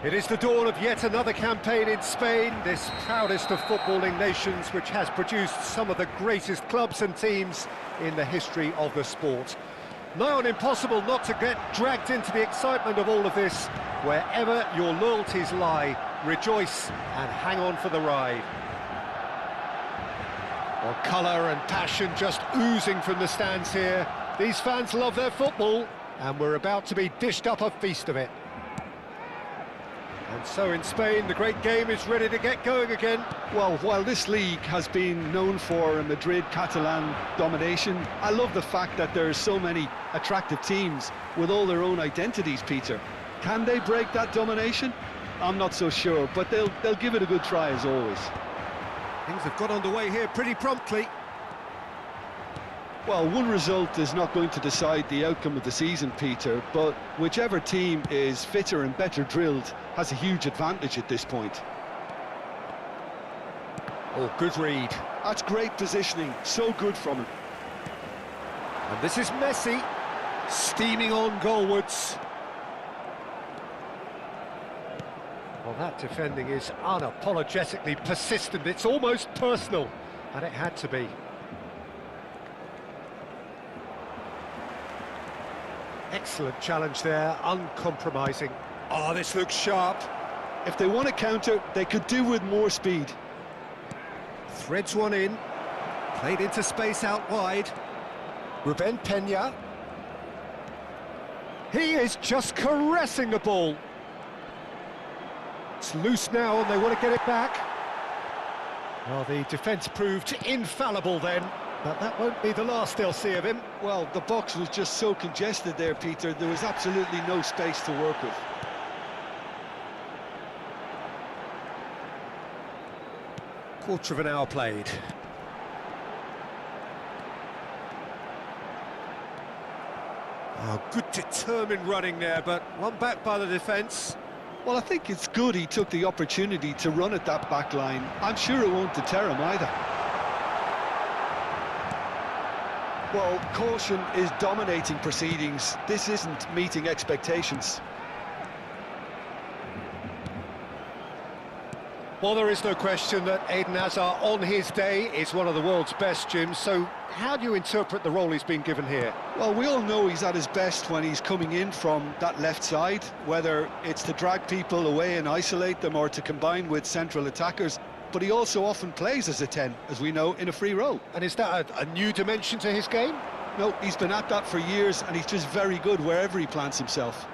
It is the dawn of yet another campaign in Spain, this proudest of footballing nations, which has produced some of the greatest clubs and teams in the history of the sport. Nigh on impossible not to get dragged into the excitement of all of this. Wherever your loyalties lie, rejoice and hang on for the ride. Well, colour and passion just oozing from the stands here. These fans love their football, and we're about to be dished up a feast of it. And so in Spain, the great game is ready to get going again. Well, while this league has been known for a Madrid-Catalan domination, I love the fact that there are so many attractive teams with all their own identities, Peter. Can they break that domination? I'm not so sure, but they'll give it a good try as always. Things have got underway here pretty promptly. Well, one result is not going to decide the outcome of the season, Peter, but whichever team is fitter and better drilled has a huge advantage at this point. Oh, good read. That's great positioning, so good from him. And this is Messi, steaming on goalwards. Well, that defending is unapologetically persistent, it's almost personal, and it had to be. Excellent challenge there, uncompromising. Oh, this looks sharp. If they want to counter, they could do with more speed. Threads one in, played into space out wide. Ruben Peña. He is just caressing the ball. It's loose now and they want to get it back. Well, the defence proved infallible then. But that won't be the last they'll see of him. Well, the box was just so congested there, Peter. There was absolutely no space to work with. Quarter of an hour played. Oh, good determined running there, but one back by the defence. Well, I think it's good he took the opportunity to run at that back line. I'm sure it won't deter him either. Well, caution is dominating proceedings. This isn't meeting expectations. Well, there is no question that Eden Hazard on his day is one of the world's best, Jim, so how do you interpret the role he's been given here? Well, we all know he's at his best when he's coming in from that left side, whether it's to drag people away and isolate them or to combine with central attackers. But he also often plays as a 10, as we know, in a free role. And is that a new dimension to his game? No, he's been at that for years, and he's just very good wherever he plants himself.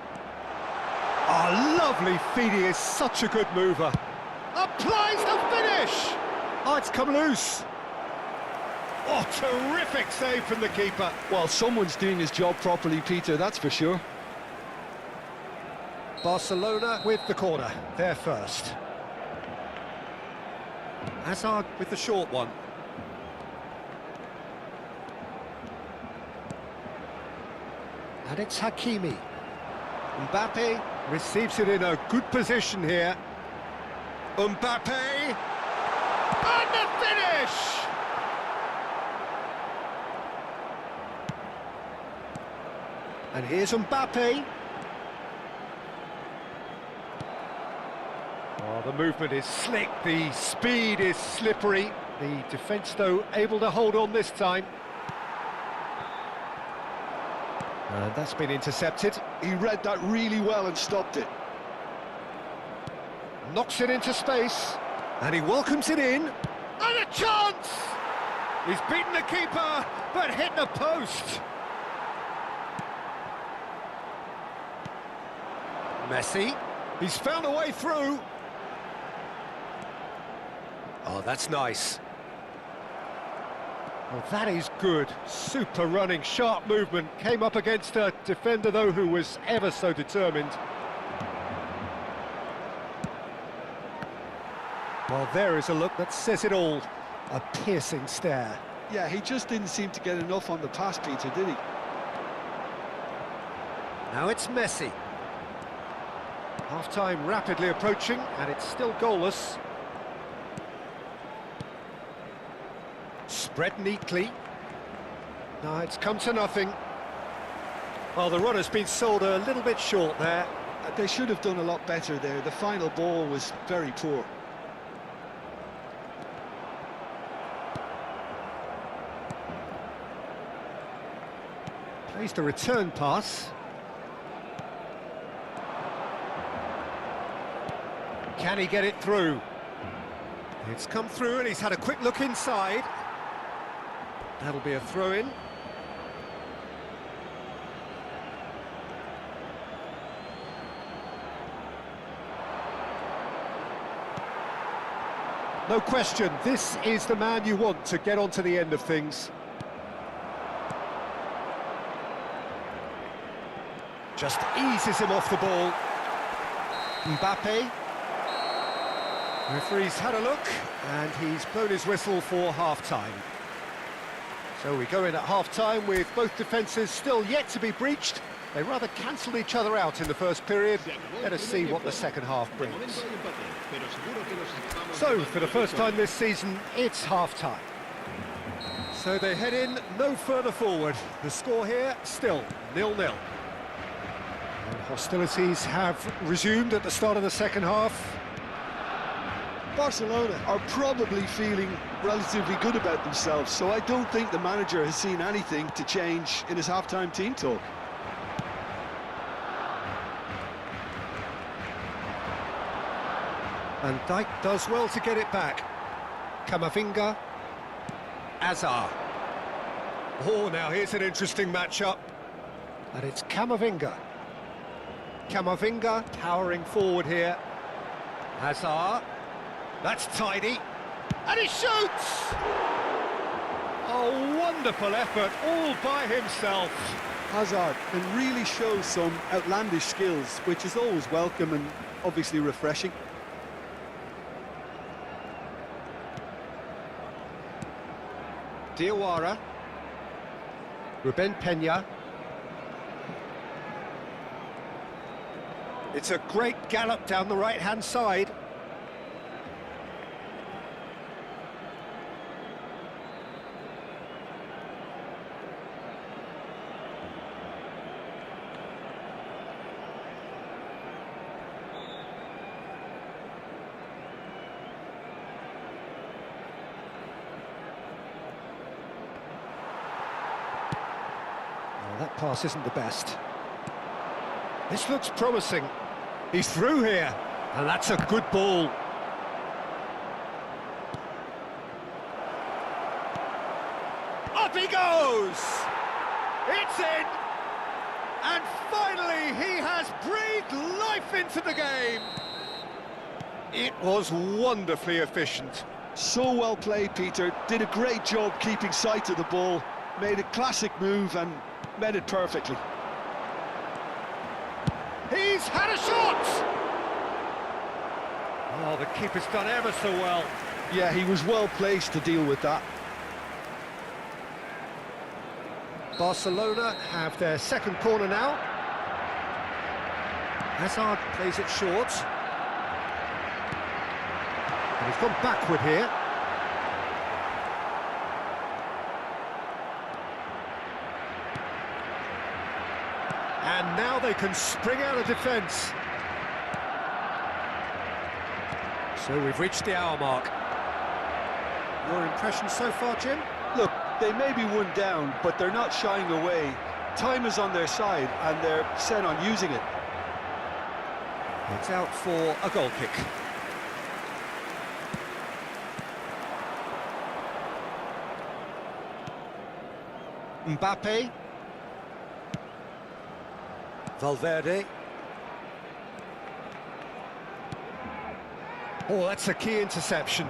Oh, lovely feed, he is such a good mover. Applies the finish! Oh, it's come loose. Oh, terrific save from the keeper. Well, someone's doing his job properly, Peter, that's for sure. Barcelona with the corner, they're first. Hazard with the short one. And it's Hakimi. Mbappe receives it in a good position here. Mbappe! And the finish! And here's Mbappe. Oh, the movement is slick, the speed is slippery. The defence, though, able to hold on this time. And that's been intercepted. He read that really well and stopped it. Knocks it into space. And he welcomes it in. And a chance! He's beaten the keeper, but hit the post. Messi. He's found a way through. Oh, that's nice. Well, that is good. Super running, sharp movement. Came up against a defender, though, who was ever so determined. Well, there is a look that says it all. A piercing stare. Yeah, he just didn't seem to get enough on the pass, Peter, did he? Now it's Messi. Half-time rapidly approaching, and it's still goalless. Spread neatly. No, it's come to nothing. Well, the run has been sold a little bit short there. They should have done a lot better there. The final ball was very poor. Plays the return pass. Can he get it through? It's come through and he's had a quick look inside. That'll be a throw-in. No question, this is the man you want to get onto the end of things. Just eases him off the ball. Mbappe. Referee's had a look, and he's blown his whistle for half-time. So we go in at half-time with both defences still yet to be breached. They rather cancelled each other out in the first period. Let us see what the second half brings. So, for the first time this season, it's half-time. So they head in no further forward. The score here, still 0-0. And hostilities have resumed at the start of the second half. Barcelona are probably feeling relatively good about themselves, so I don't think the manager has seen anything to change in his half-time team talk. And Dijk does well to get it back. Camavinga. Hazard. Oh, now here's an interesting matchup. And it's Camavinga. Camavinga towering forward here. Hazard. That's tidy. And he shoots! A wonderful effort all by himself. Hazard can really show some outlandish skills, which is always welcome and obviously refreshing. Diawara. Ruben Peña. It's a great gallop down the right-hand side. That pass isn't the best. This looks promising. He's through here, and that's a good ball. Up he goes! It's in! And finally, he has breathed life into the game. It was wonderfully efficient. So well played, Peter. Did a great job keeping sight of the ball. Made a classic move and met it perfectly. He's had a shot! Oh, the keeper's done ever so well. Yeah, he was well placed to deal with that. Barcelona have their second corner now. Hazard plays it short. And he's gone backward here. And now they can spring out of defence. So we've reached the hour mark. Your impression so far, Jim? Look, they may be one down, but they're not shying away. Time is on their side, and they're set on using it. It's out for a goal kick. Mbappe. Valverde. Oh, that's a key interception.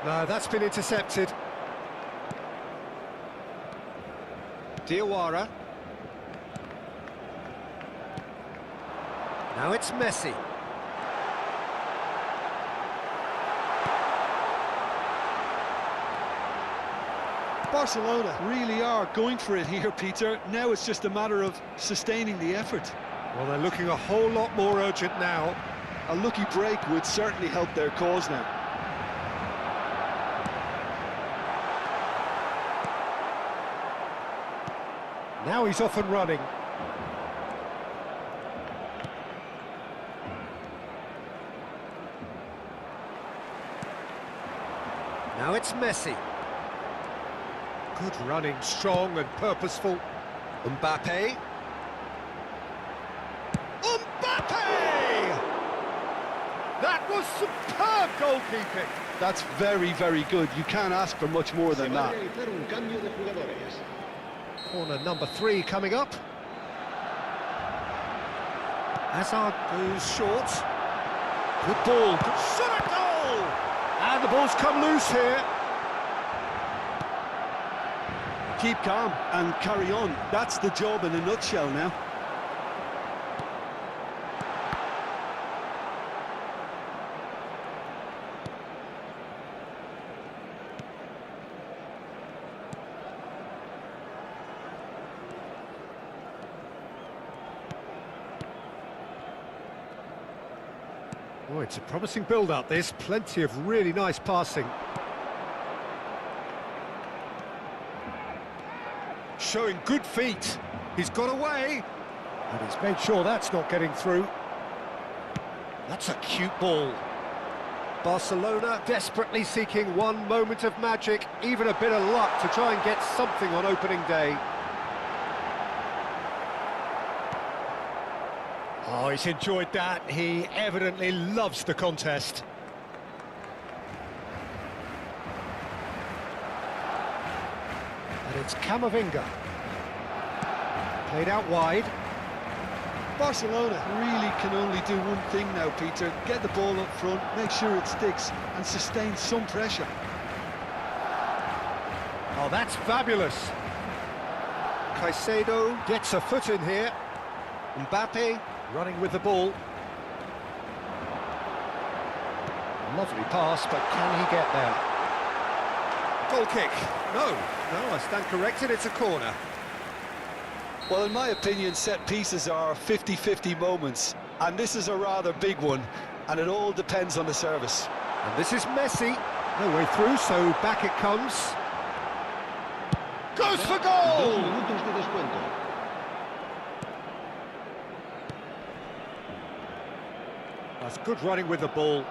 No, that's been intercepted. Diawara. Now it's Messi. Barcelona really are going for it here, Peter. Now it's just a matter of sustaining the effort. Well, they're looking a whole lot more urgent now. A lucky break would certainly help their cause now. Now he's off and running. Now it's Messi. Good running, strong and purposeful. Mbappe. Mbappe! That was superb goalkeeping. That's very, very good. You can't ask for much more than that. Corner number 3 coming up. Hazard goes short. Good ball. Shot a goal! And the ball's come loose here. Keep calm and carry on. That's the job in a nutshell now. Oh, it's a promising build-up, this. Plenty of really nice passing. Showing good feet. He's got away. And he's made sure that's not getting through. That's a cute ball. Barcelona desperately seeking one moment of magic, even a bit of luck to try and get something on opening day. Oh, he's enjoyed that. He evidently loves the contest. And it's Camavinga. Played out wide. Barcelona really can only do one thing now, Peter. Get the ball up front, make sure it sticks, and sustain some pressure. Oh, that's fabulous. Caicedo gets a foot in here. Mbappe running with the ball. Lovely pass, but can he get there? Goal kick. No, I stand corrected, it's a corner. Well, in my opinion, set pieces are 50-50 moments, and this is a rather big one, and it all depends on the service. And this is Messi. No way through, so back it comes. Goes for goal! That's good running with the ball.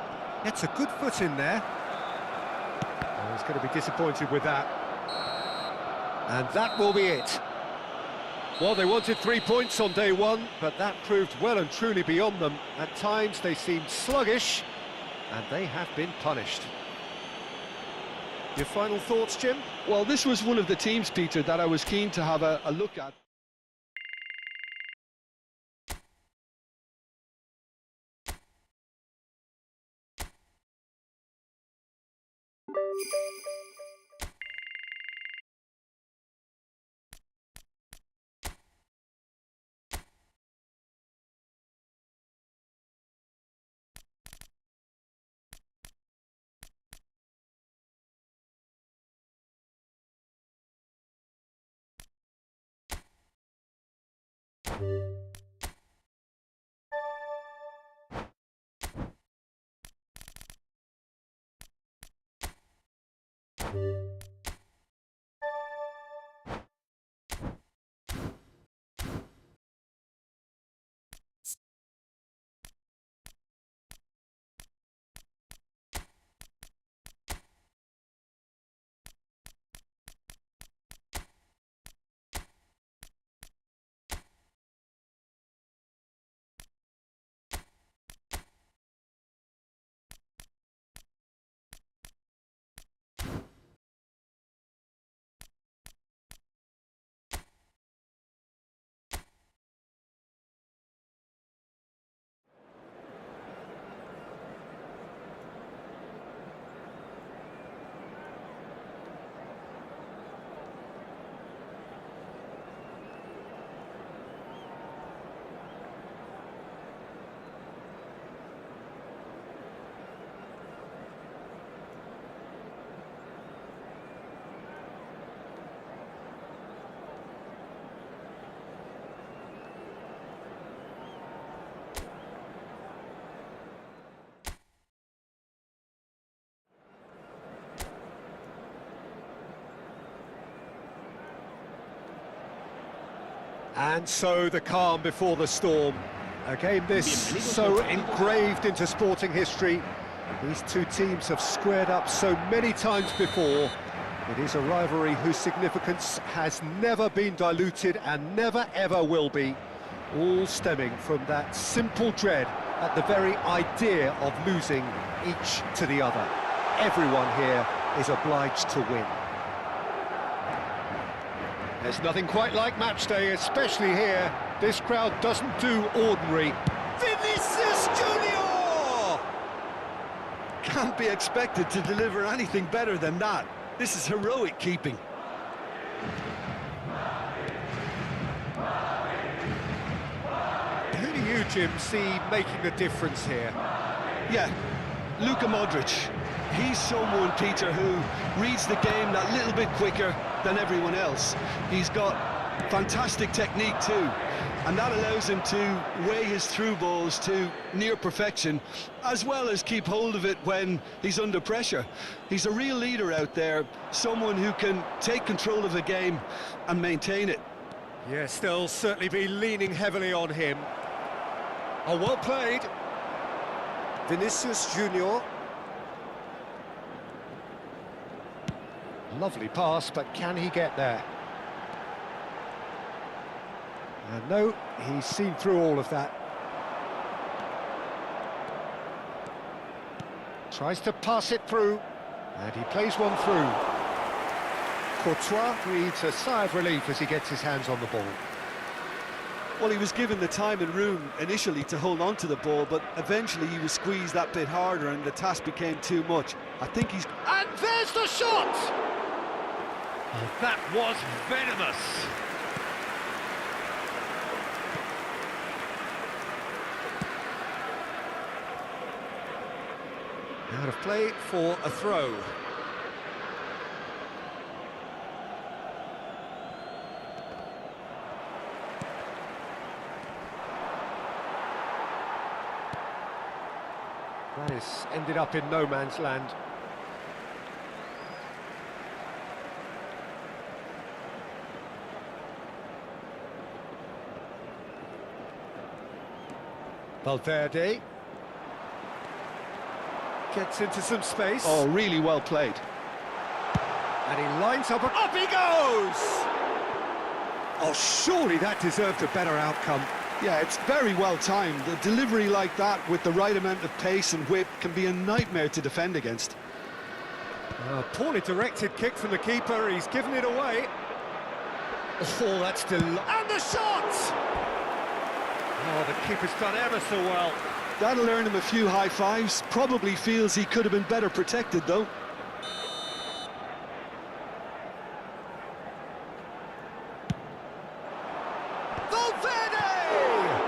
Gets a good foot in there. Oh, he's going to be disappointed with that. And that will be it. Well, they wanted 3 points on day one, but that proved well and truly beyond them. At times they seemed sluggish, and they have been punished. Your final thoughts, Jim? Well, this was one of the teams, Peter, that I was keen to have a look at. And so the calm before the storm. A game this so engraved into sporting history. These two teams have squared up so many times before. It is a rivalry whose significance has never been diluted and never ever will be. All stemming from that simple dread at the very idea of losing each to the other. Everyone here is obliged to win. There's nothing quite like match day, especially here. This crowd doesn't do ordinary. Vinicius Junior! Can't be expected to deliver anything better than that. This is heroic keeping. Who do you, Jim, see making the difference here? Yeah, Luka Modric. He's someone, Peter, who reads the game that little bit quicker than everyone else. He's got fantastic technique too, and that allows him to weigh his through balls to near perfection, as well as keep hold of it when he's under pressure. He's a real leader out there, someone who can take control of the game and maintain it. Yes, they'll certainly be leaning heavily on him. Oh, well played. Vinicius Junior. Lovely pass, but can he get there? And no, he's seen through all of that. Tries to pass it through, and he plays one through. Courtois breathes a sigh of relief as he gets his hands on the ball. Well, he was given the time and room initially to hold on to the ball, but eventually he was squeezed that bit harder and the task became too much. I think he's... And there's the shot! Oh, that was venomous. Out of play for a throw. That has ended up in no man's land. Valverde gets into some space. Oh, really well played. And he lines up, up he goes! Oh, surely that deserved a better outcome. Yeah, it's very well timed. A delivery like that with the right amount of pace and whip can be a nightmare to defend against. A poorly directed kick from the keeper, he's given it away. Oh, that's and the shot! Oh, the keeper's done ever so well. That'll earn him a few high fives. Probably feels he could have been better protected, though. Valverde!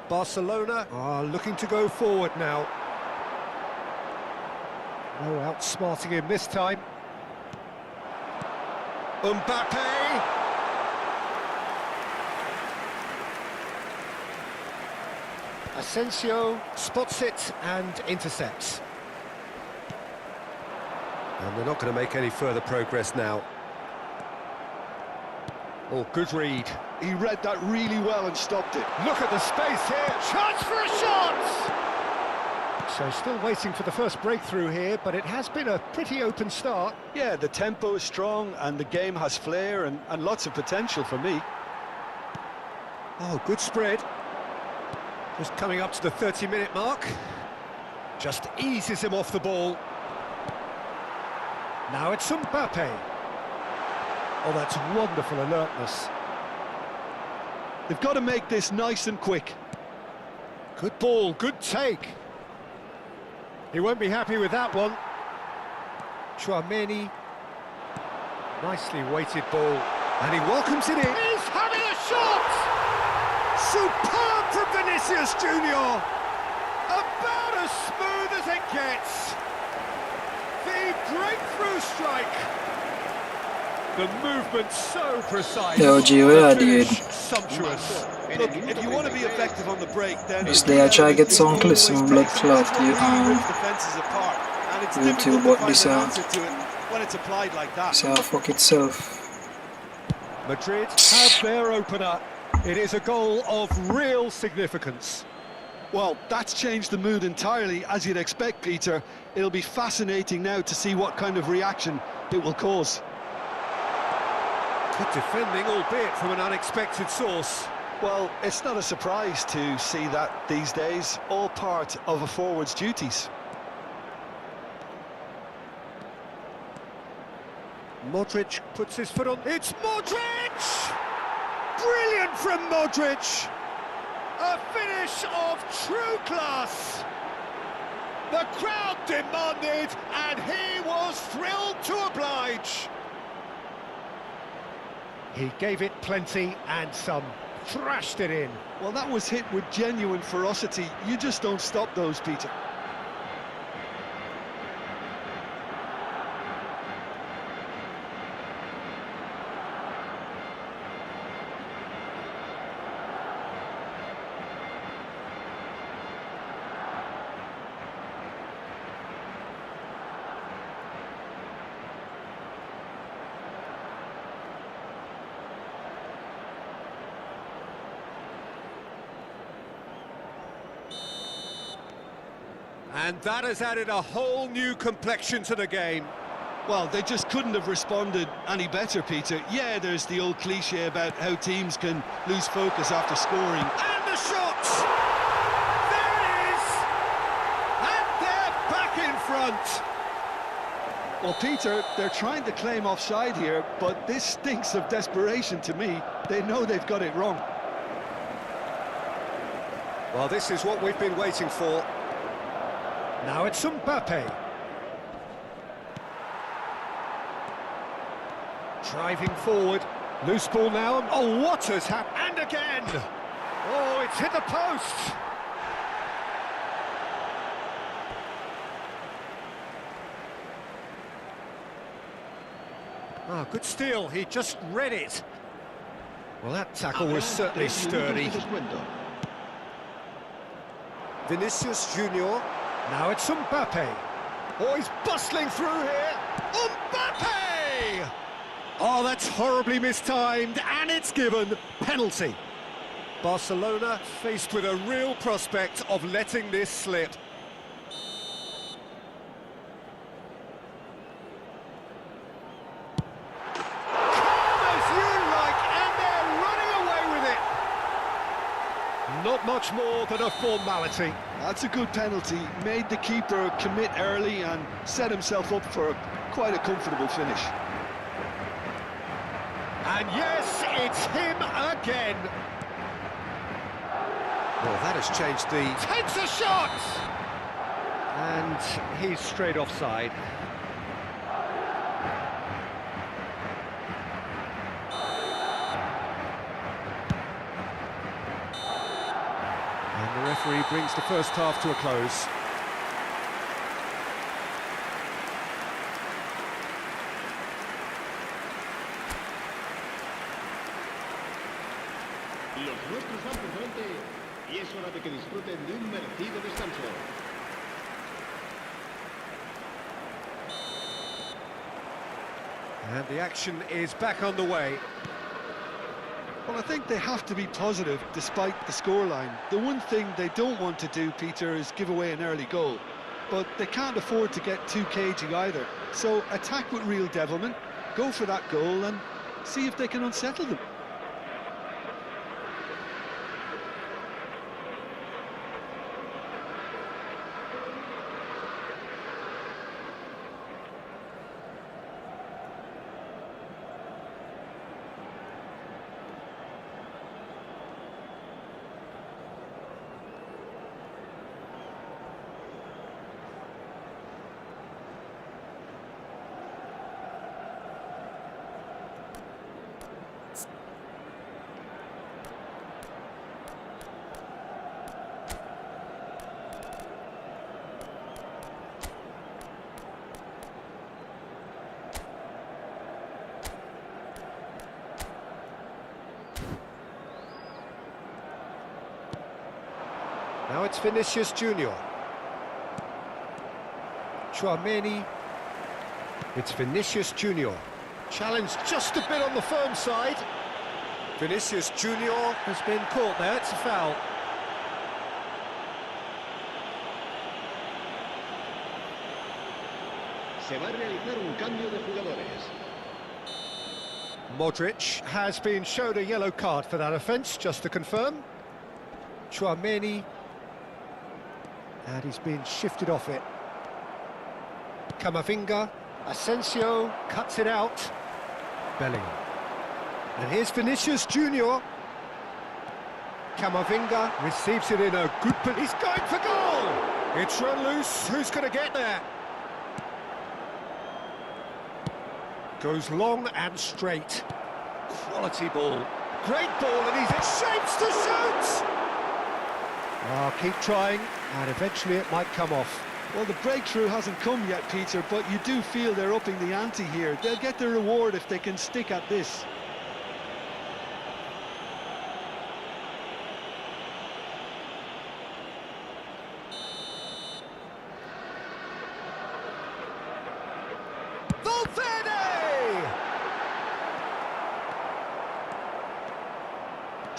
Barcelona are looking to go forward now. No outsmarting him this time. Mbappe! Asensio spots it and intercepts. And they're not going to make any further progress now. Oh, good read. He read that really well and stopped it. Look at the space here. Chance for a shot! So still waiting for the first breakthrough here, but it has been a pretty open start. Yeah, the tempo is strong and the game has flair and lots of potential for me. Oh, good spread. Just coming up to the 30-minute mark. Just eases him off the ball. Now it's Mbappe. Oh, that's wonderful alertness. They've got to make this nice and quick. Good ball, good take. He won't be happy with that one. Tchouaméni. Nicely weighted ball. And he welcomes it in. He's having a shot! Superb from Vinicius Junior! About as smooth as it gets. The breakthrough strike. The movement so precise. Jo, Gio är det ju. Sumptuous. Look, if you want to be effective on the break, then Just det, jag käkat sånt liksom blev klart ju. defenses apart. And it's YouTube difficult to but find this an answer to it when it's applied like that. fuck itself. Madrid have their opener. It is a goal of real significance. Well, that's changed the mood entirely, as you'd expect, Peter. It'll be fascinating now to see what kind of reaction it will cause. Good defending, albeit from an unexpected source. Well, it's not a surprise to see that these days, all part of a forward's duties. Modric puts his foot on. It's Modric! Brilliant from Modric! A finish of true class! The crowd demanded, and he was thrilled to oblige. He gave it plenty and some, thrashed it in. Well, that was hit with genuine ferocity. You just don't stop those, Peter. And that has added a whole new complexion to the game. Well, they just couldn't have responded any better, Peter. Yeah, there's the old cliche about how teams can lose focus after scoring. And the shot! There it is! And they're back in front! Well, Peter, they're trying to claim offside here, but this stinks of desperation to me. They know they've got it wrong. Well, this is what we've been waiting for. Now it's Mbappe. Driving forward. Loose ball now. Oh, what has happened? And again! Oh, it's hit the post! Ah, good steal. He just read it. Well, that tackle was certainly sturdy. Vinicius Junior. Now it's Mbappe. Oh, he's bustling through here. Mbappe! Oh, that's horribly mistimed, and it's given. Penalty. Barcelona faced with a real prospect of letting this slip. Not much more than a formality. That's a good penalty. Made the keeper commit early and set himself up for quite a comfortable finish. And yes, it's him again. Well, that has changed the... Takes a shot! And he's straight offside. And the referee brings the first half to a close. Los nuestros van por delante y es hora de que disfruten de un merecido descanso. And the action is back on the way. Well, I think they have to be positive despite the scoreline. The one thing they don't want to do, Peter, is give away an early goal. But they can't afford to get too cagey either. So attack with real devilment, go for that goal and see if they can unsettle them. Now it's Vinicius Junior. Chouameni. It's Vinicius Junior. Challenge just a bit on the firm side. Vinicius Junior has been caught there, it's a foul. Se va a realizar un cambio de jugadores. Modric has been showed a yellow card for that offence, just to confirm. Chouameni. And he's been shifted off it. Camavinga. Asensio cuts it out. Bellingham. And here's Vinicius Junior. Camavinga receives it in a good... But he's going for goal! It's run loose. Who's going to get there? Goes long and straight. Quality ball. Great ball, and he's in shapes to shoot! Oh, keep trying, and eventually it might come off. Well, the breakthrough hasn't come yet, Peter, but you do feel they're upping the ante here. They'll get the reward if they can stick at this.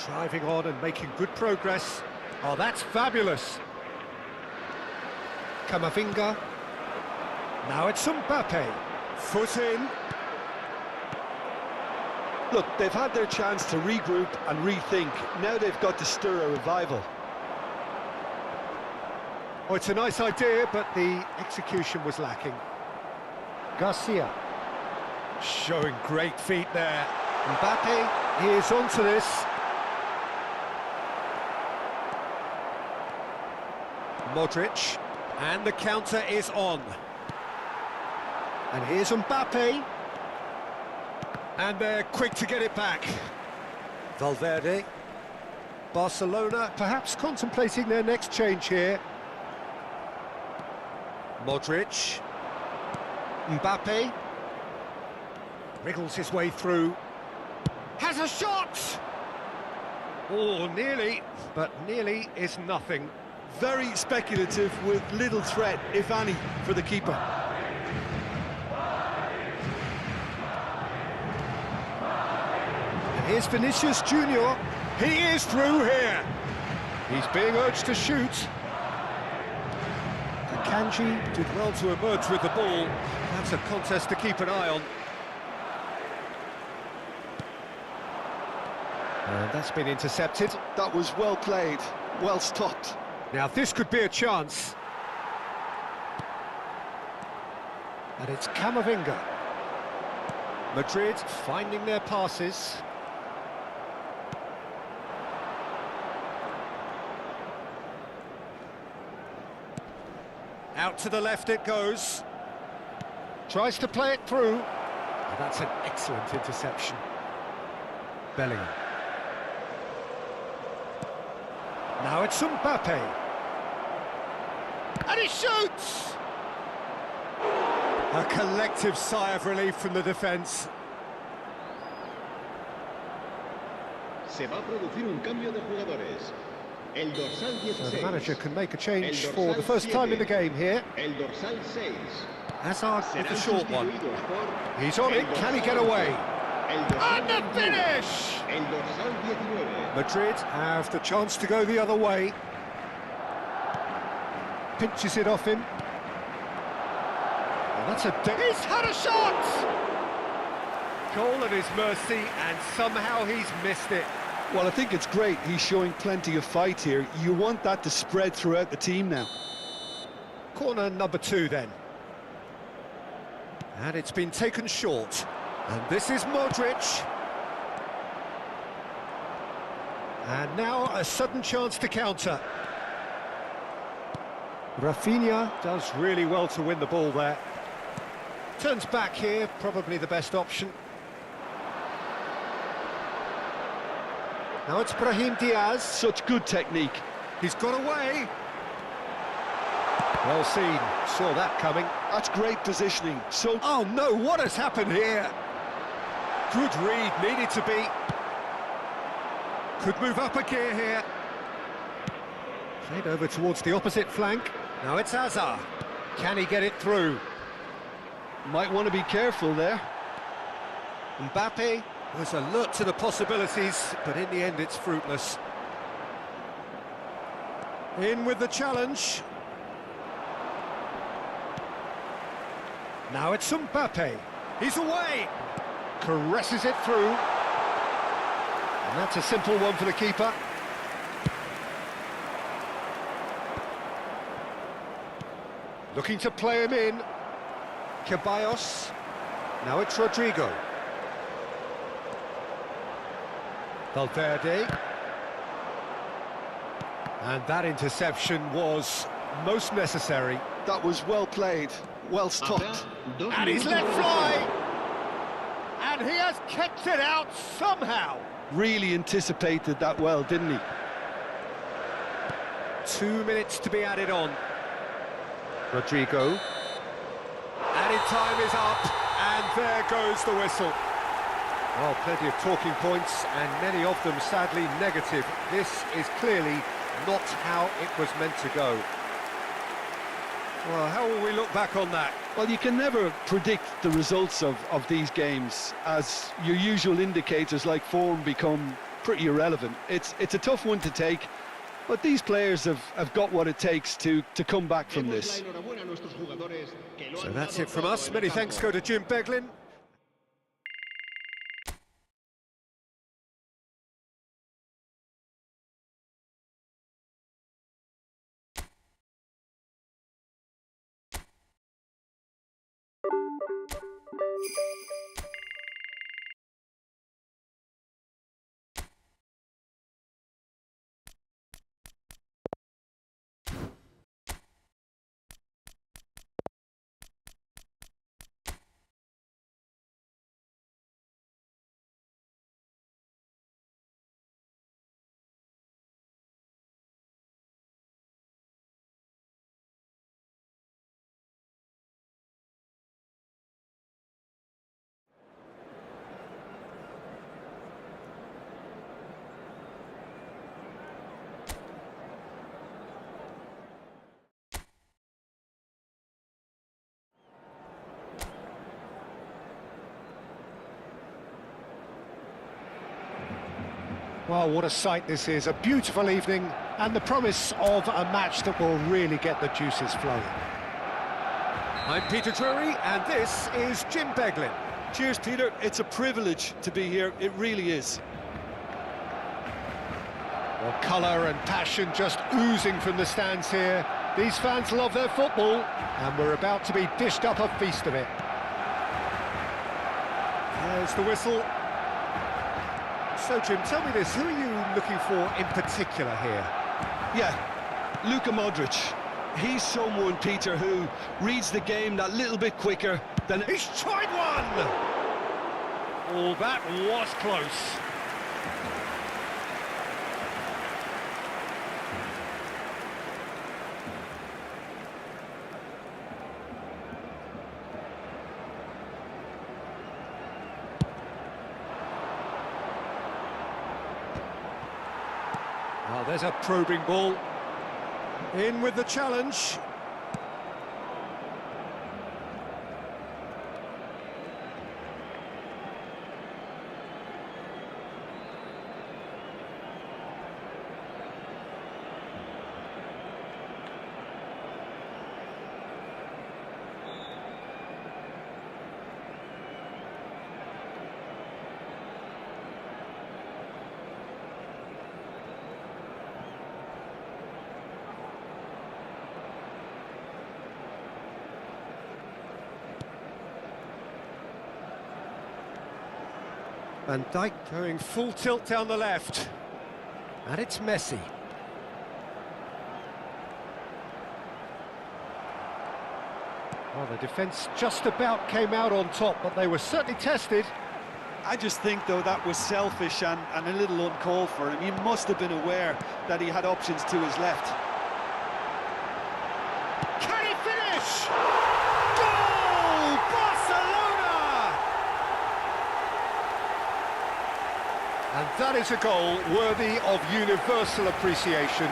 Driving on and making good progress. Oh, that's fabulous. Camavinga. Now it's Mbappe. Foot in. Look, they've had their chance to regroup and rethink. Now they've got to stir a revival. Oh, it's a nice idea, but the execution was lacking. Garcia. Showing great feet there. Mbappe is onto this. Modric, and the counter is on. And here's Mbappe. And they're quick to get it back. Valverde. Barcelona perhaps contemplating their next change here. Modric. Mbappe. Wriggles his way through. Has a shot! Oh, nearly, but nearly is nothing. Very speculative with little threat, if any, for the keeper. And here's Vinicius Junior. He is through here. He's being urged to shoot. Akanji did well to emerge with the ball. That's a contest to keep an eye on. And that's been intercepted. That was well played, well stopped. Now this could be a chance. And it's Camavinga. Madrid finding their passes. Out to the left it goes. Tries to play it through. And that's an excellent interception. Bellingham. Now it's Mbappe. And he shoots! A collective sigh of relief from the defence. Se va a producir un cambio de jugadores. El dorsal 16. So the manager can make a change for the first time in the game here. El dorsal 6. Hazard with the short one. He's on it, can he get away? And the finish! El dorsal 19. Madrid have the chance to go the other way. Pinches it off him. And that's he's had a shot! Goal at his mercy, and somehow he's missed it. Well, I think it's great. He's showing plenty of fight here. You want that to spread throughout the team now. Corner number 2 then. And it's been taken short. And this is Modric. And now a sudden chance to counter. Rafinha does really well to win the ball there. Turns back here, probably the best option. Now it's Brahim Diaz. Such good technique. He's got away. Well seen, saw that coming. That's great positioning. So, oh no, what has happened here? Good read, needed to be. Could move up a gear here. Played over towards the opposite flank. Now it's Hazard. Can he get it through? Might want to be careful there. Mbappe was alert to the possibilities, but in the end it's fruitless. In with the challenge. Now it's Mbappe. He's away. Caresses it through. And that's a simple one for the keeper. Looking to play him in. Ceballos. Now it's Rodrigo. Valverde. And that interception was most necessary. That was well played, well stopped. And he's let fly! And he has kept it out somehow! Really anticipated that well, didn't he? 2 minutes to be added on. Rodrigo. Added time is up, and there goes the whistle. Well, plenty of talking points, and many of them sadly negative. This is clearly not how it was meant to go. Well, how will we look back on that? Well, you can never predict the results of these games, as your usual indicators like form become pretty irrelevant. It's a tough one to take, but these players have got what it takes to come back from this. So that's it from us. Many thanks go to Jim Beglin. Well, what a sight this is. A beautiful evening and the promise of a match that will really get the juices flowing. I'm Peter Drury and this is Jim Beglin. Cheers, Peter. It's a privilege to be here. It really is. Well, colour and passion just oozing from the stands here. These fans love their football and we're about to be dished up a feast of it. There's the whistle. So, Jim, tell me this, who are you looking for in particular here? Yeah, Luka Modric. He's someone, Peter, who reads the game that little bit quicker than... He's tried one! Oh, that was close. Well, there's a probing ball. In with the challenge. Van Dijk going full tilt down the left. And it's Messi. Well, the defence just about came out on top, but they were certainly tested. I just think, though, that was selfish and a little uncalled for him. He must have been aware that he had options to his left. Can he finish? Goal! Barcelona! And that is a goal worthy of universal appreciation.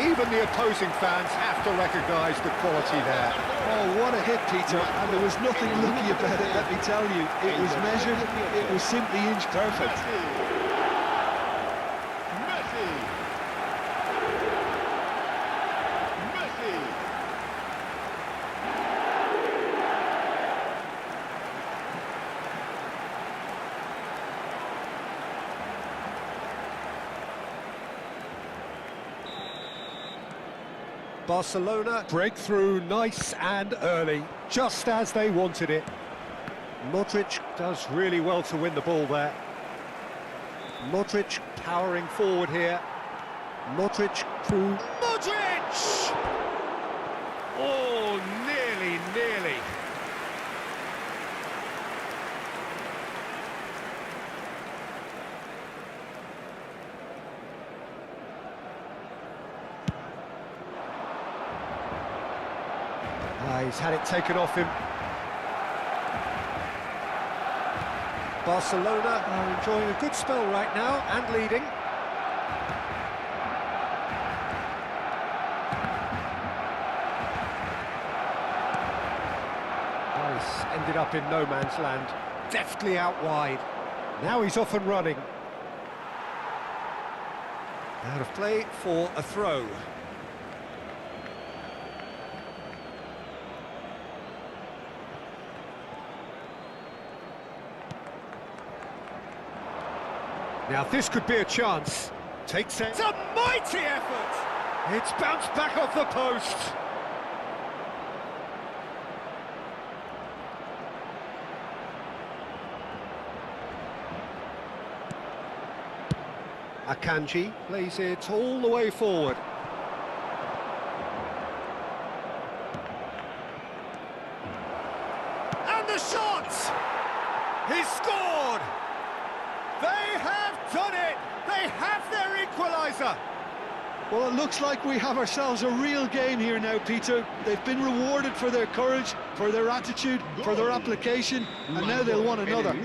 Even the opposing fans have to recognise the quality there. Oh, what a hit, Peter, and there was nothing lucky about it, let me tell you. It was measured, it was simply inch perfect. Barcelona breakthrough nice and early, just as they wanted it. Modric does really well to win the ball there. Modric powering forward here. Modric through. Modric! Oh, nearly. He's had it taken off him. Barcelona are enjoying a good spell right now and leading. Nice, ended up in no man's land, deftly out wide. Now he's off and running. Out of play for a throw. Now this could be a chance. Takes it. It's a mighty effort! It's bounced back off the post. Akanji plays it all the way forward. And the shot! He's scored! They have done it! They have their equaliser! Well, it looks like we have ourselves a real game here now, Peter. They've been rewarded for their courage, for their attitude, for their application, and now they'll want another.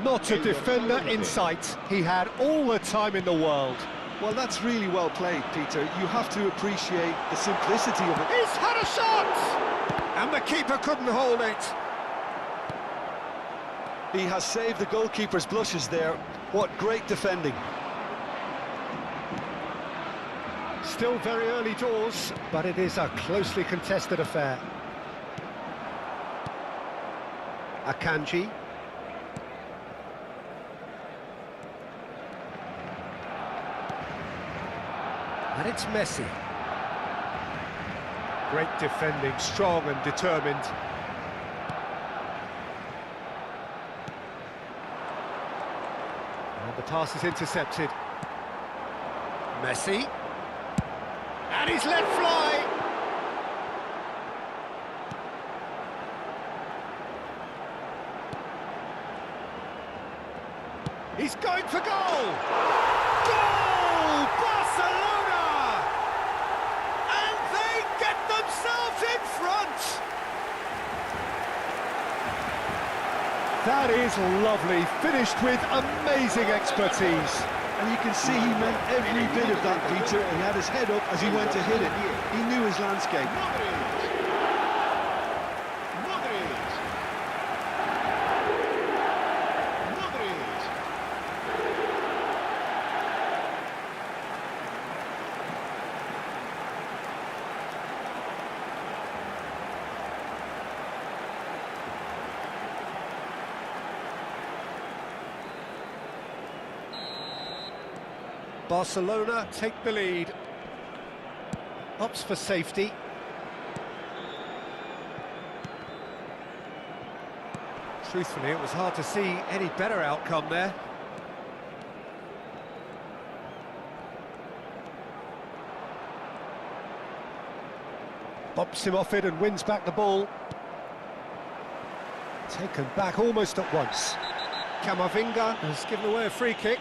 Not a defender in sight. He had all the time in the world. Well, that's really well played, Peter. You have to appreciate the simplicity of it. He's had a shot! And the keeper couldn't hold it. He has saved the goalkeeper's blushes there. What great defending. Still very early doors, but it is a closely contested affair. Akanji. And it's Messi. Great defending, strong and determined. And the pass is intercepted. Messi. And he's let fly! He's going for goal! Goal! Barcelona! And they get themselves in front! That is lovely, finished with amazing expertise. And you can see he meant every bit of that, Peter. He had his head up as he went to hit it. He knew his landscape. Barcelona take the lead. Opts for safety. Truthfully, it was hard to see any better outcome there. Bumps him off it and wins back the ball. Taken back almost at once. Camavinga has given away a free kick.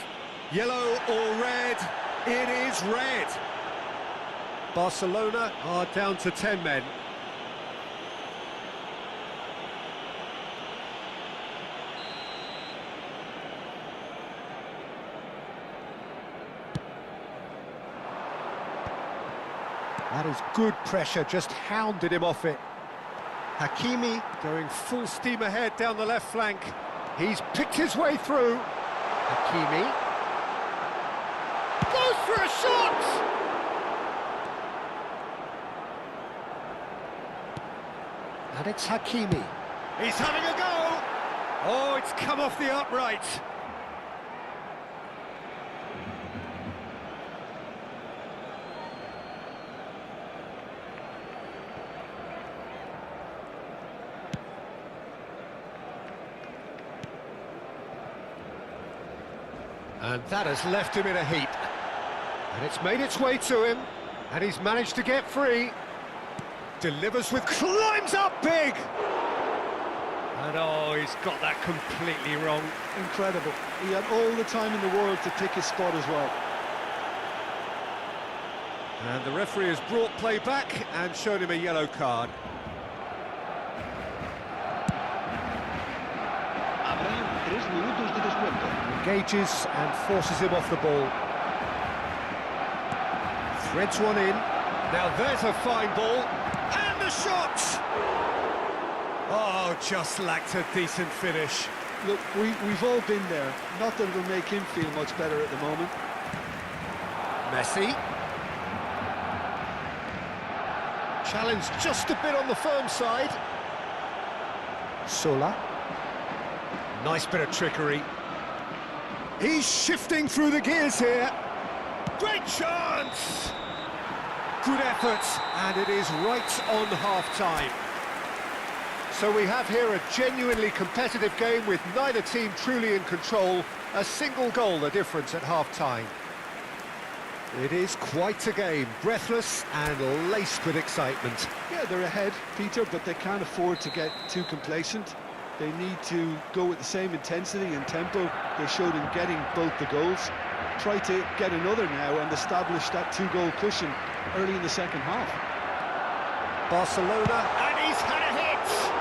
Yellow or red? It is red. Barcelona are down to 10 men. That is good pressure, just hounded him off it. Hakimi going full steam ahead down the left flank. He's picked his way through. Hakimi goes for a shot! And it's Hakimi. He's having a go! Oh, it's come off the upright. And that has left him in a heap. And it's made its way to him. And he's managed to get free. Delivers with... climbs up big! And oh, he's got that completely wrong. Incredible. He had all the time in the world to pick his spot as well. And the referee has brought play back and shown him a yellow card. Habrá 3 minutos de descuento. Engages and forces him off the ball. Threads one in. Now there's a fine ball. And the shot! Oh, just lacked a decent finish. Look, we've all been there. Not that it'll make him feel much better at the moment. Messi. Challenged just a bit on the firm side. Sola. Nice bit of trickery. He's shifting through the gears here. Great chance! Good effort, and it is right on half-time. So we have here a genuinely competitive game with neither team truly in control. A single goal the difference at half-time. It is quite a game, breathless and laced with excitement. Yeah, they're ahead, Peter, but they can't afford to get too complacent. They need to go with the same intensity and tempo they showed in getting both the goals. Try to get another now and establish that 2-goal cushion early in the second half. Barcelona, and he's had a hit!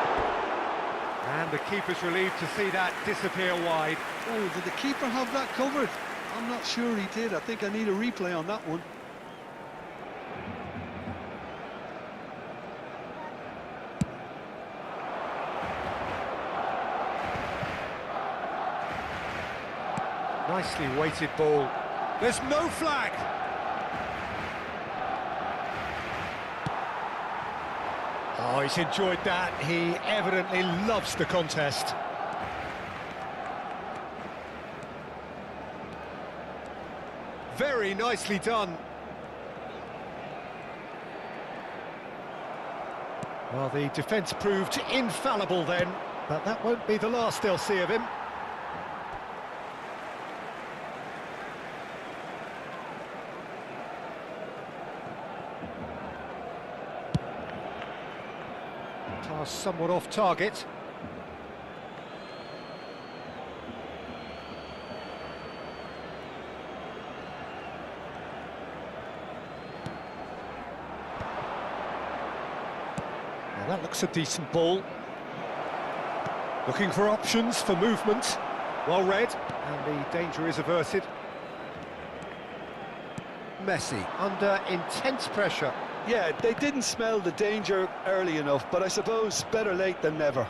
And the keeper's relieved to see that disappear wide. Oh, did the keeper have that covered? I'm not sure he did. I think I need a replay on that one. Nicely weighted ball. There's no flag! Oh, he's enjoyed that. He evidently loves the contest. Very nicely done. Well, the defence proved infallible then, but that won't be the last they'll see of him. Pass somewhat off target. Now that looks a decent ball. Looking for options for movement. Well read, and the danger is averted. Messi under intense pressure. Yeah, they didn't smell the danger early enough, but I suppose better late than never.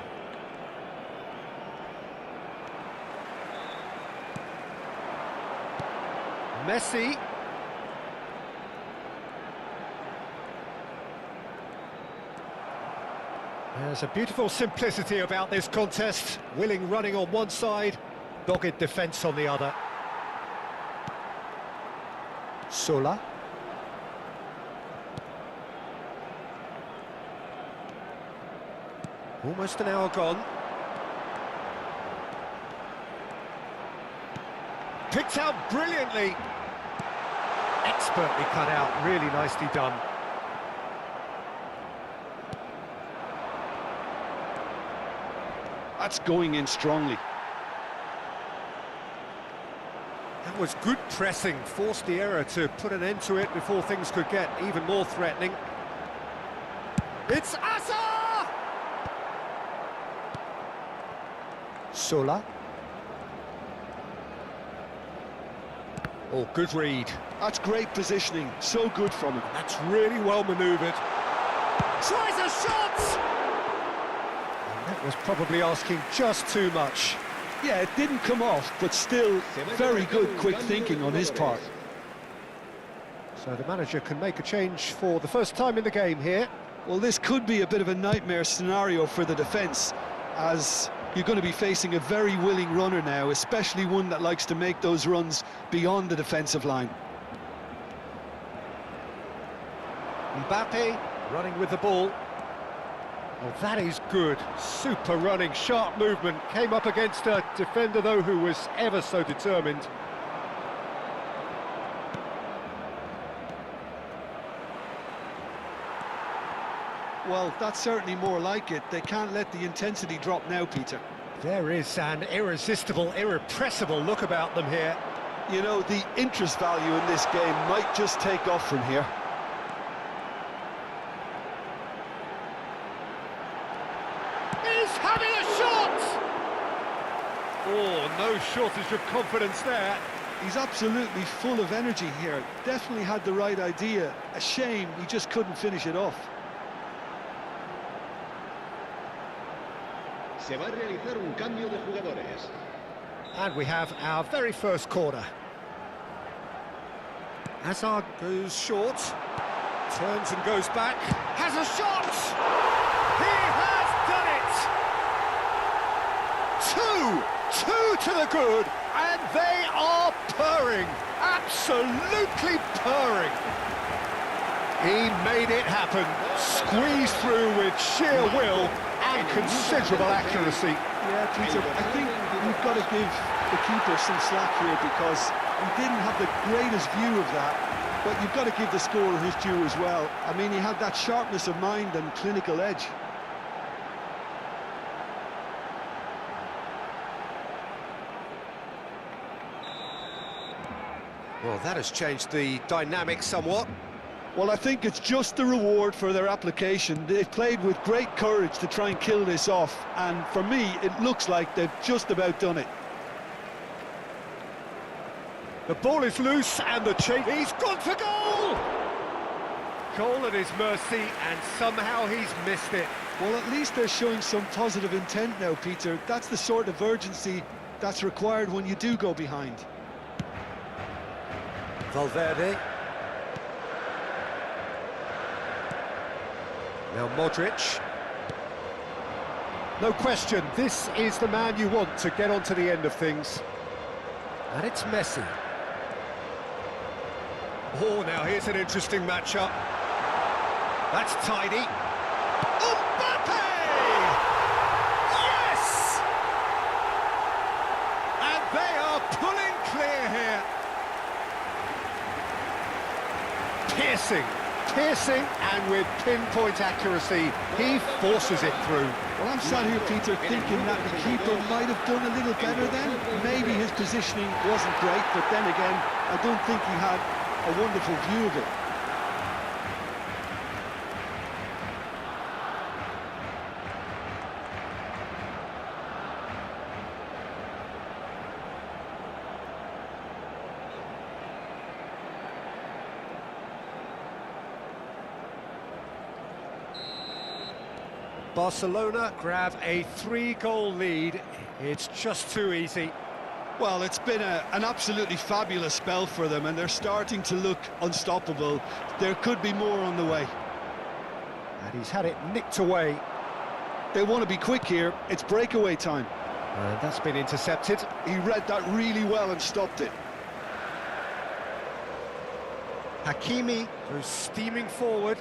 Messi. There's a beautiful simplicity about this contest. Willing running on one side, dogged defence on the other. Sola. Almost an hour gone. Picked out brilliantly. Expertly cut out, really nicely done. That's going in strongly. That was good pressing, forced the error to put an end to it before things could get even more threatening. It's Asa! Sola. Oh, good read. That's great positioning, so good from him. That's really well manoeuvred. Tries a shot! And that was probably asking just too much. Yeah, it didn't come off, but still very good quick thinking on his part. So the manager can make a change for the first time in the game here. Well, this could be a bit of a nightmare scenario for the defence, as you're going to be facing a very willing runner now, especially one that likes to make those runs beyond the defensive line. Mbappe running with the ball. Oh, that is good. Super running, sharp movement. Came up against a defender, though, who was ever so determined. Well, that's certainly more like it. They can't let the intensity drop now, Peter. There is an irresistible, irrepressible look about them here. You know, the interest value in this game might just take off from here. He's having a shot! Oh, no shortage of confidence there. He's absolutely full of energy here. Definitely had the right idea. A shame he just couldn't finish it off. Se va a realizar un cambio de jugadores. And we have our very first corner. Hazard goes short, turns and goes back, has a shot! He has done it! Two to the good, and they are purring, absolutely purring. He made it happen, squeezed through with sheer will and considerable accuracy. Yeah, Peter, I think we've got to give the keeper some slack here, because he didn't have the greatest view of that, but you've got to give the scorer his due as well. I mean, he had that sharpness of mind and clinical edge. Well, that has changed the dynamic somewhat. Well, I think it's just the reward for their application. They've played with great courage to try and kill this off, and for me, it looks like they've just about done it. The ball is loose and the chase. He's gone for goal! Goal at his mercy, and somehow he's missed it. Well, at least they're showing some positive intent now, Peter. That's the sort of urgency that's required when you do go behind. Valverde. Now Modric. No question, this is the man you want to get onto the end of things. And it's Messi. Oh, now here's an interesting matchup. That's tidy. Mbappe! Yes! And they are pulling clear here. Piercing, and with pinpoint accuracy, he forces it through. Well, I'm sat here, Peter, thinking that the keeper might have done a little better then. Maybe his positioning wasn't great, but then again, I don't think he had a wonderful view of it. Barcelona grab a 3-goal lead. It's just too easy. Well, it's been an absolutely fabulous spell for them, and they're starting to look unstoppable. There could be more on the way. And he's had it nicked away. They want to be quick here. It's breakaway time. And that's been intercepted. He read that really well and stopped it. Hakimi goes steaming forward.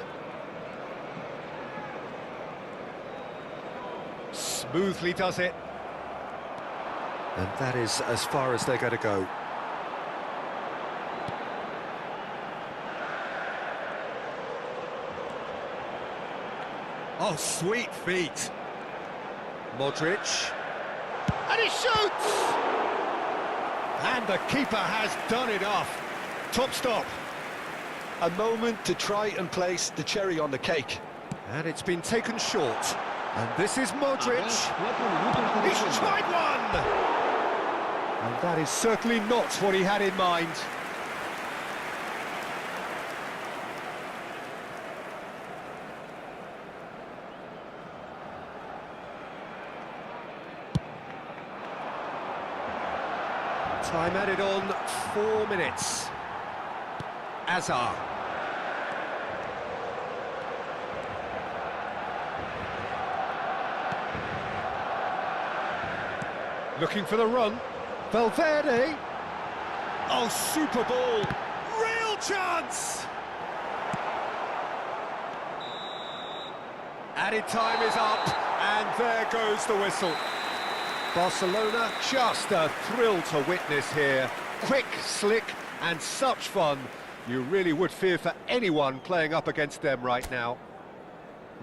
Smoothly does it. And that is as far as they're going to go. Oh, sweet feet. Modric. And he shoots! And the keeper has done it off. Top stop. A moment to try and place the cherry on the cake. And it's been taken short. And this is Modric. He's tried one! And that is certainly not what he had in mind. Time added on 4 minutes. Azar. Looking for the run. Valverde. Oh, super ball. Real chance! Added time is up, and there goes the whistle. Barcelona, just a thrill to witness here. Quick, slick, and such fun. You really would fear for anyone playing up against them right now.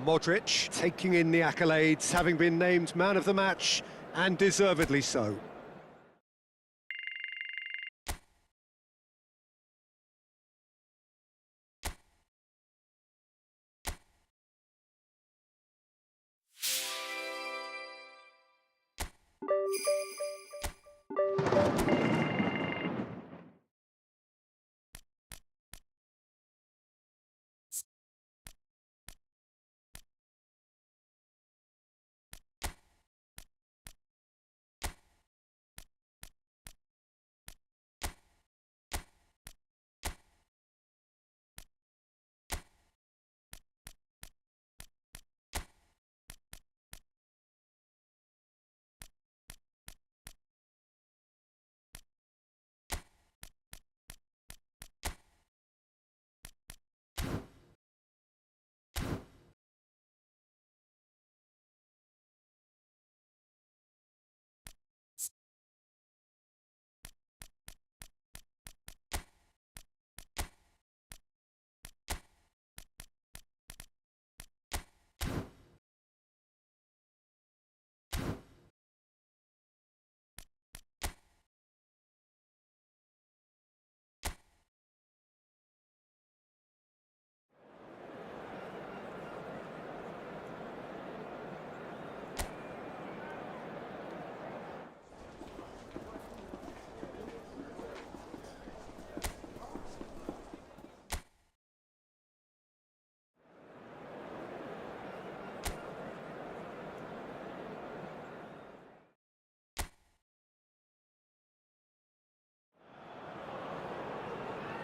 Modric taking in the accolades, having been named man of the match, and deservedly so.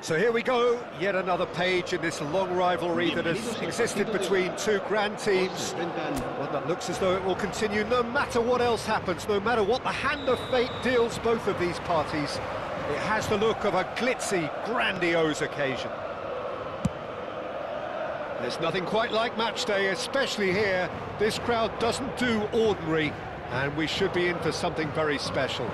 So here we go, yet another page in this long rivalry that has existed between two grand teams. One that looks as though it will continue no matter what else happens, no matter what the hand of fate deals both of these parties. It has the look of a glitzy, grandiose occasion. There's nothing quite like match day, especially here. This crowd doesn't do ordinary, and we should be in for something very special.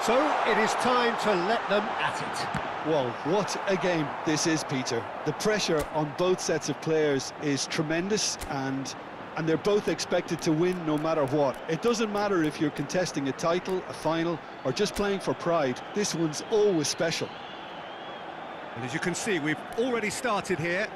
So it is time to let them at it. Well, what a game this is, Peter. The pressure on both sets of players is tremendous, and they're both expected to win no matter what. It doesn't matter if you're contesting a title, a final, or just playing for pride. This one's always special. And as you can see, we've already started here.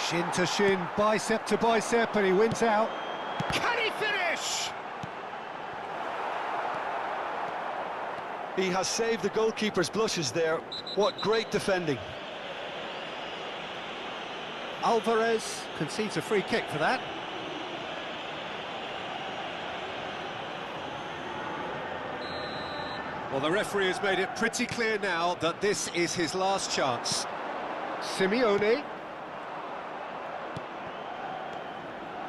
Shin to shin, bicep to bicep, and he wins out. Can he finish? He has saved the goalkeeper's blushes there. What great defending. Alvarez concedes a free kick for that. Well, the referee has made it pretty clear now that this is his last chance. Simeone.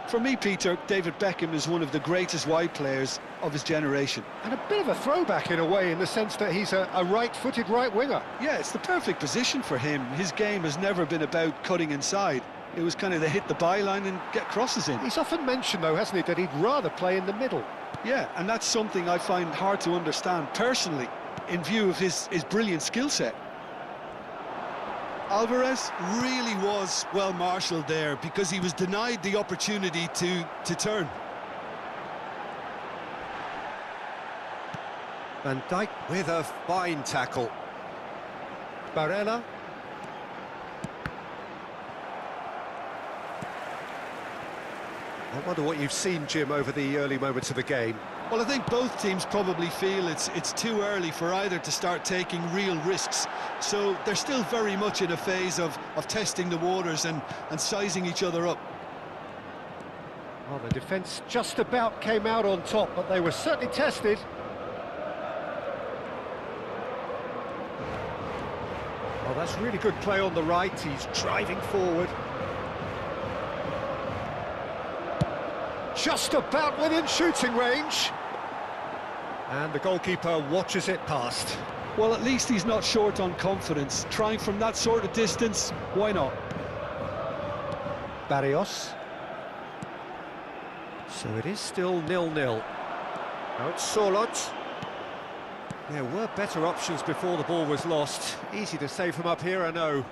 For me, Peter, David Beckham is one of the greatest wide players of his generation. And a bit of a throwback in a way, in the sense that he's a right-footed right winger. Yeah, it's the perfect position for him. His game has never been about cutting inside. It was kind of the hit the byline and get crosses in. He's often mentioned, though, hasn't he, that he'd rather play in the middle. Yeah, and that's something I find hard to understand personally, in view of his brilliant skill set. Alvarez really was well marshalled there because he was denied the opportunity to turn. Van Dijk with a fine tackle. Barella. I wonder what you've seen, Jim, over the early moments of the game. Well, I think both teams probably feel it's too early for either to start taking real risks. So they're still very much in a phase of testing the waters and sizing each other up. Well, the defence just about came out on top, but they were certainly tested. Well, that's really good play on the right. He's driving forward. Just about within shooting range. And the goalkeeper watches it past. Well, at least he's not short on confidence. Trying from that sort of distance, why not? Barrios. So it is still 0-0. Now it's Sorloth. There were better options before the ball was lost. Easy to save from up here, I know.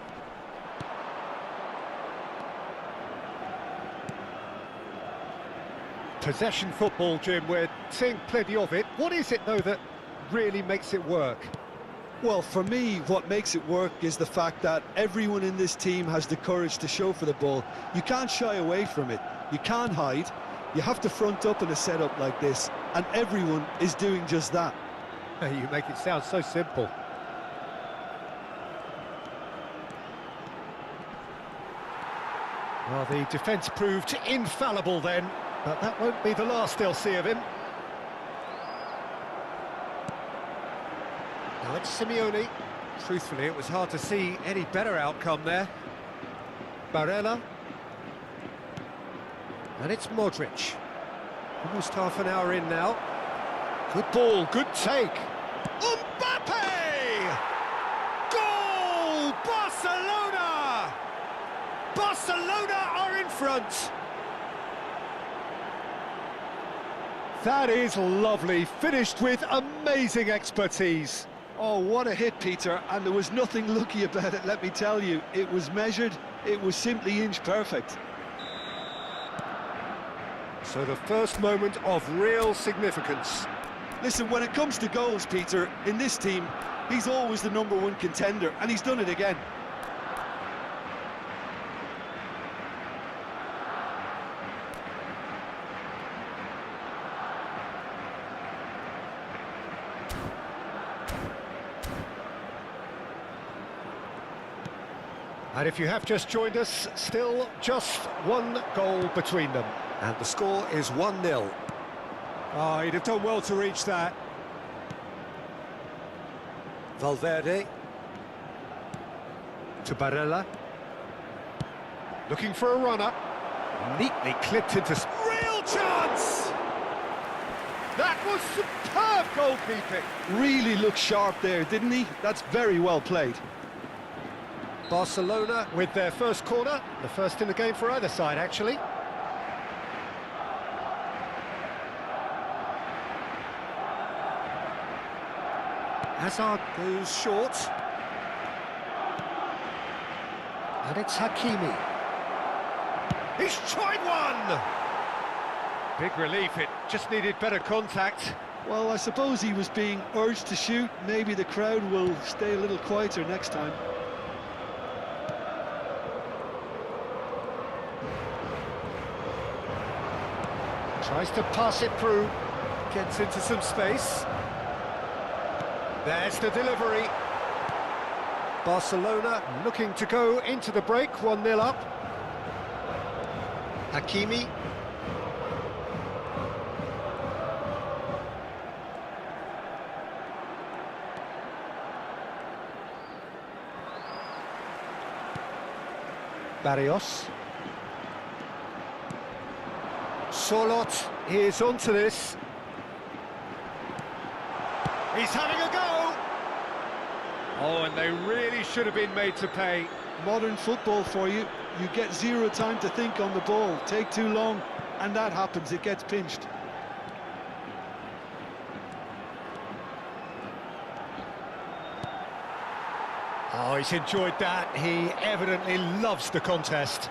Possession football, Jim, we're seeing plenty of it. What is it, though, that really makes it work? Well, for me, what makes it work is the fact that everyone in this team has the courage to show for the ball. You can't shy away from it. You can't hide. You have to front up in a setup like this, and everyone is doing just that. You make it sound so simple. Well, the defence proved infallible then, but that won't be the last they'll see of him. Now it's Simeone. Truthfully, it was hard to see any better outcome there. Barella. And it's Modric. Almost half an hour in now. Good ball, good take. Mbappe! Goal! Barcelona! Barcelona are in front. That is lovely, finished with amazing expertise. Oh, what a hit, Peter, and there was nothing lucky about it, let me tell you. It was measured, it was simply inch perfect. So the first moment of real significance. Listen, when it comes to goals, Peter, in this team, he's always the #1 contender, and he's done it again. And if you have just joined us, still just one goal between them. And the score is 1-0. Oh, he'd have done well to reach that. Valverde. To Barella. Looking for a runner. Neatly clipped into... Real chance! That was superb goalkeeping. Really looked sharp there, didn't he? That's very well played. Barcelona with their first corner. The first in the game for either side, actually. Hazard goes short. And it's Hakimi. He's tried one! Big relief, it just needed better contact. Well, I suppose he was being urged to shoot. Maybe the crowd will stay a little quieter next time. Tries to pass it through. Gets into some space. There's the delivery. Barcelona looking to go into the break, 1-0 up. Hakimi. Barrios. Solot is onto this. He's having a go! Oh, and they really should have been made to pay. Modern football for you. You get zero time to think on the ball. Take too long, and that happens. It gets pinched. Oh, he's enjoyed that. He evidently loves the contest.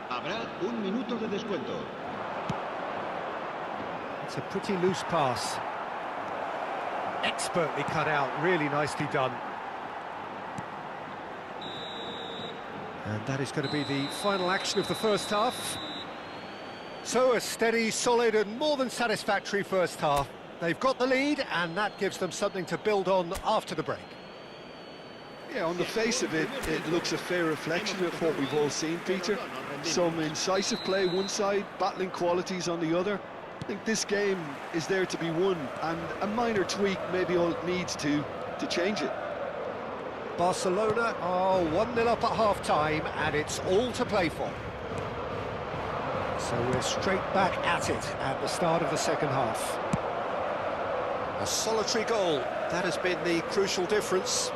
Habrá un minuto de descuento. It's a pretty loose pass. Expertly cut out, really nicely done. And that is going to be the final action of the first half. So a steady, solid and more than satisfactory first half. They've got the lead and that gives them something to build on after the break. Yeah, on the face of it, it looks a fair reflection of what we've all seen, Peter. Some incisive play one side, battling qualities on the other. I think this game is there to be won, and a minor tweak maybe all it needs to change it. Barcelona are 1-0 up at half-time and it's all to play for. So we're straight back at it at the start of the second half. A solitary goal, that has been the crucial difference.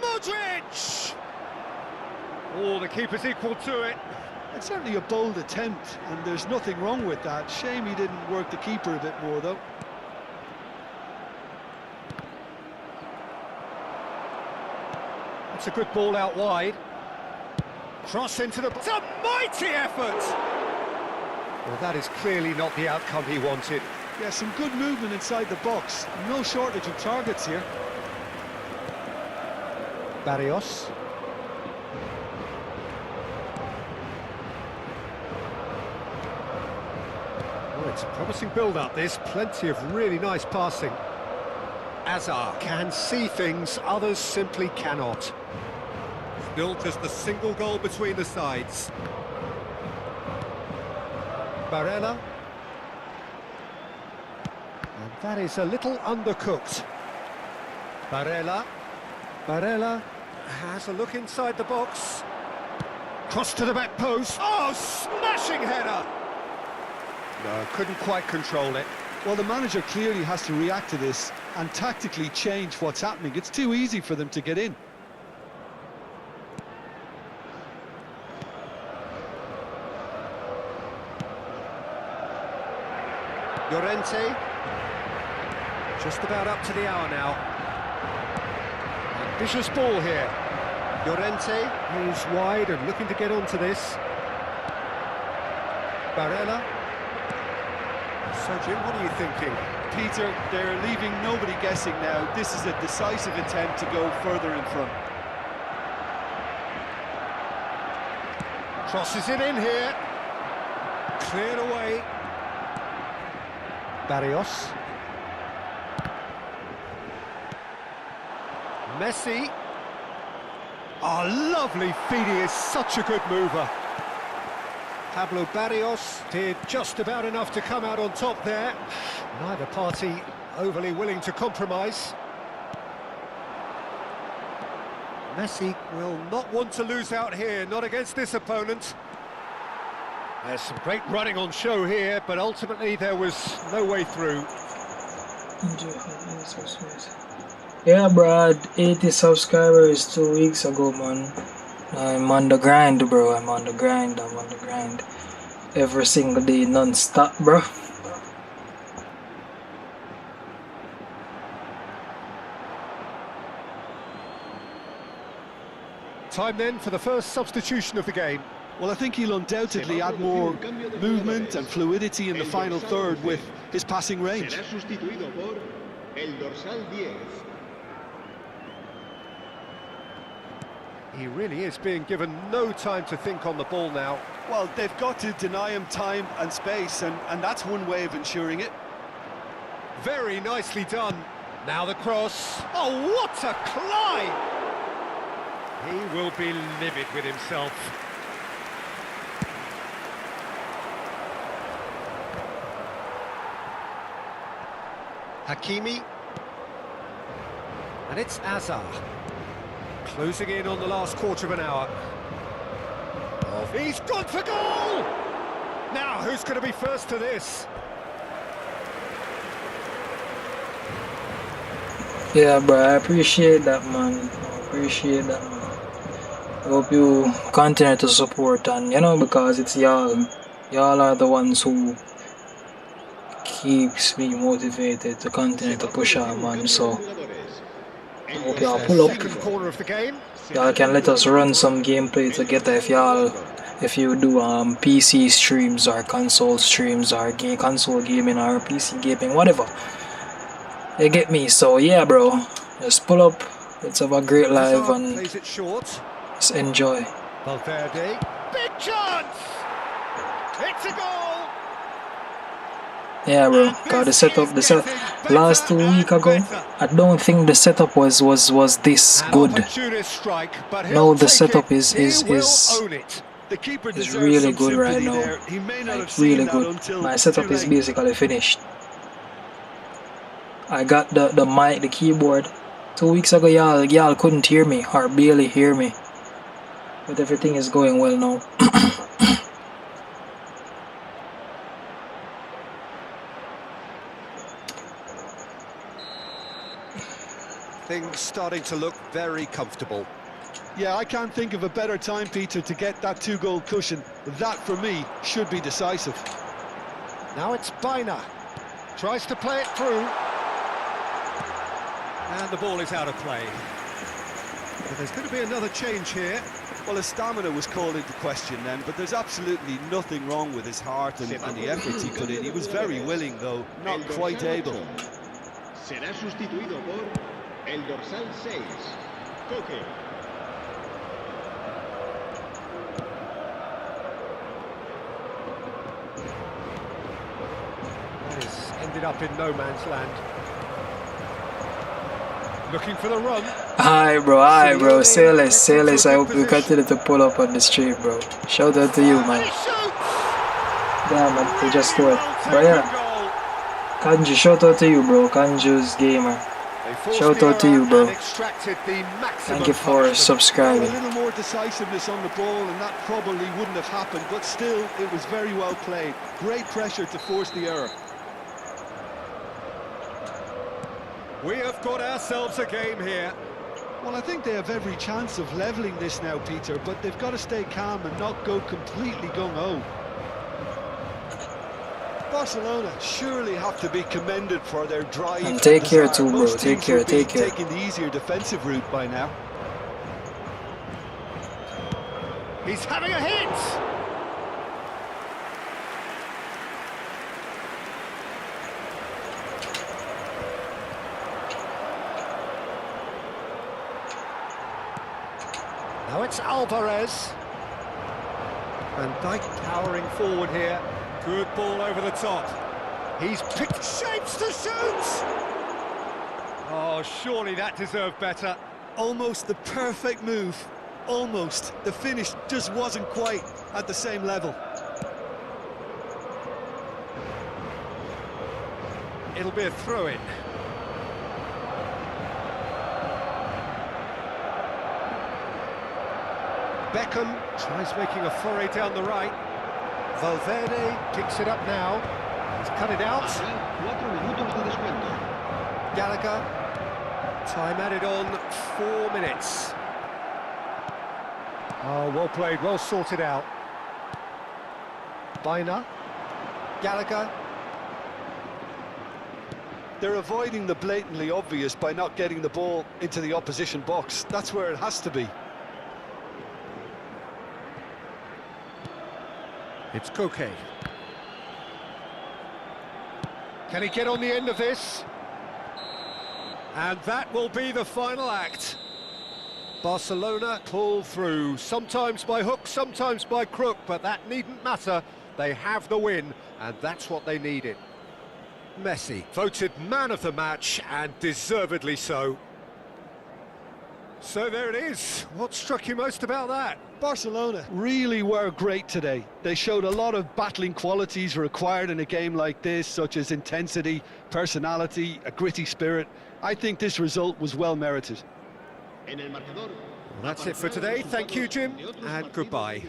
Modric! Oh, the keeper's equal to it. It's certainly a bold attempt, and there's nothing wrong with that. Shame he didn't work the keeper a bit more, though. It's a good ball out wide. Cross into the... It's a mighty effort! Well, that is clearly not the outcome he wanted. Yeah, some good movement inside the box. No shortage of targets here. Barrios. Oh, it's a promising build-up, this. Plenty of really nice passing. Azar can see things others simply cannot. Still just the single goal between the sides. Barella. And that is a little undercooked. Barella. Barella has a look inside the box. Cross to the back post. Oh, smashing header! No, couldn't quite control it. Well, the manager clearly has to react to this and tactically change what's happening. It's too easy for them to get in. Llorente. Just about up to the hour now. Ambitious ball here. Llorente is wide and looking to get onto this. Barella. So, Jim, what are you thinking? Peter, they're leaving nobody guessing now. This is a decisive attempt to go further in front. Crosses it in here. Cleared away. Barrios. Messi. Oh, lovely feed. He is such a good mover. Pablo Barrios did just about enough to come out on top there. Neither party overly willing to compromise. Messi will not want to lose out here, not against this opponent. There's some great running on show here, but ultimately there was no way through. Yeah, bro, 80 subscribers 2 weeks ago, man. I'm on the grind, bro. I'm on the grind. Every single day, non-stop, bro. Time then for the first substitution of the game. Well, I think he'll undoubtedly add more movement and fluidity in the final third with his passing range. Será sustituido por el dorsal 10. He really is being given no time to think on the ball now. Well, they've got to deny him time and space, and that's one way of ensuring it. Very nicely done. Now the cross. Oh, what a climb! He will be livid with himself. Hakimi. And it's Azar. Closing in on the last quarter of an hour. Oh, he's gone for goal! Now, who's going to be first to this? Yeah, bro, I appreciate that, man. I appreciate that, man. I hope you continue to support, and you know, because it's y'all. Y'all are the ones who keeps me motivated to continue to push on, man. So I hope y'all pull up. Corner of the game. Y'all can let us run some gameplay together if you do PC streams or console streams or console gaming or PC gaming, whatever. You get me? So yeah, bro, just pull up. Let's have a great live and just enjoy. Valverde, big chance! It's a goal! Yeah, bro. Got the setup. Last 2 weeks ago, I don't think the setup was this good. No, the setup is really good right now. Like really good. My setup is basically finished. I got the mic, the keyboard. 2 weeks ago, y'all couldn't hear me or barely hear me. But everything is going well now. Things starting to look very comfortable. Yeah, I can't think of a better time, Peter, to get that 2-goal cushion. That, for me, should be decisive. Now it's Baina. Tries to play it through. And the ball is out of play. But there's going to be another change here. Well, his stamina was called into question then, but there's absolutely nothing wrong with his heart and the efforts he put in. He was very willing, though, not quite able. Será sustituido por el dorsal 6, Coque. That has ended up in no man's land. Looking for the run. Hi, bro. Say less. I hope you continue to pull up on the stream, bro. Shout out to you, man. Yeah, man, we just scored. But yeah, Kanju, shout out to you, bro. Kanju's gamer. Shout out to you, bro. Thank you for subscribing. A little more decisiveness on the ball, and that probably wouldn't have happened, but still, it was very well played. Great pressure to force the error. We have got ourselves a game here. Well, I think they have every chance of levelling this now, Peter, but they've got to stay calm and not go completely gung-ho. Barcelona surely have to be commended for their drive. And take care too, bro. Take care. Taking the easier defensive route by now. He's having a hit! Now it's Alvarez. Van Dijk towering forward here. Good ball over the top. He's picked shapes to shoot! Oh, surely that deserved better. Almost the perfect move. Almost. The finish just wasn't quite at the same level. It'll be a throw-in. Beckham tries making a foray down the right. Valverde picks it up now. He's cut it out. 4 minutos de descuento. Gallagher. Time added on 4 minutes. Oh, well played, well sorted out. Baina. Gallagher. They're avoiding the blatantly obvious by not getting the ball into the opposition box. That's where it has to be. It's Koke. Can he get on the end of this? And that will be the final act. Barcelona pull through, sometimes by hook, sometimes by crook, but that needn't matter. They have the win, and that's what they needed. Messi, voted man of the match, and deservedly so. So there it is. What struck you most about that? Barcelona really were great today. They showed a lot of battling qualities required in a game like this, such as intensity, personality, a gritty spirit. I think this result was well merited. That's it for today. Thank you, Jim, and goodbye.